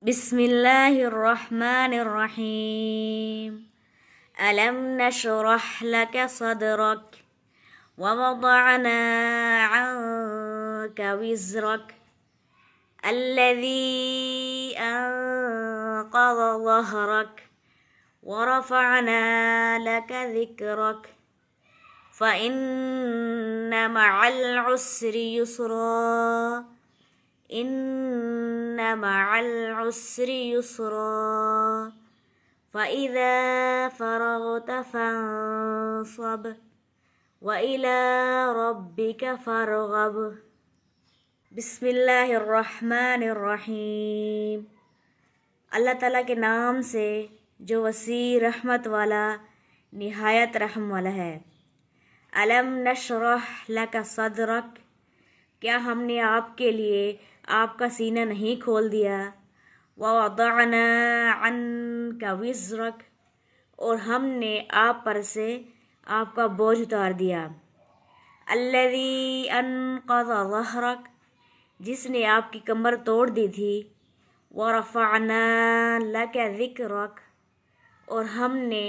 बिस्मिल्लाहिर्रहमानिर्रहीम। अलम नशरह लक सदरक व वदअना अन्का विज़रक अल्लज़ी अन्क़ज़ ज़हरक व रफ़अना लक ज़िक्रक फ़इन्न मअल उस्रि युस्रा इन्न मअल उस्रि युस्रा फ़इज़ा फ़रग़त फ़ंसब व इला रब्बिक फ़रग़ब। बिस्मिल्लाहिर्रहमानिर्रहीम। अल्लाह ताला के नाम से जो वसी रहमत वाला निहायत रहम वाला है। अलम नशरह लक सदरक, क्या हमने आपके लिए आपका सीना नहीं खोल दिया। व वदअना अन्का विज़रक, और हमने आप पर से आपका बोझ उतार दिया। अल्लज़ी अन्क़ज़ ज़हरक, जिसने आपकी कमर तोड़ दी थी। व रफ़अना लक ज़िक्रक, और हमने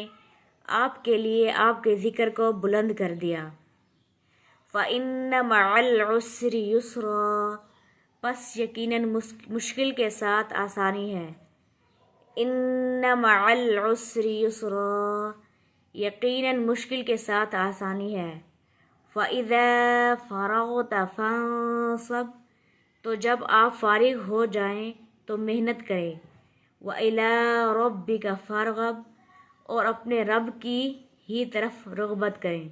आपके लिए आपके ज़िक्र को बुलंद कर दिया। फ़इन्न मअल उस्रि युस्रा, बस यकीनन मुश्किल के साथ आसानी है। इन्न मअल उस्रि युस्रा, यकीनन मुश्किल के साथ आसानी है। फ़इज़ा फ़रग़त फ़ंसब, तो जब आप फारिग हो जाएं तो मेहनत करें। व इला रब्बिक फ़रग़ब, और अपने रब की ही तरफ रग़बत करें।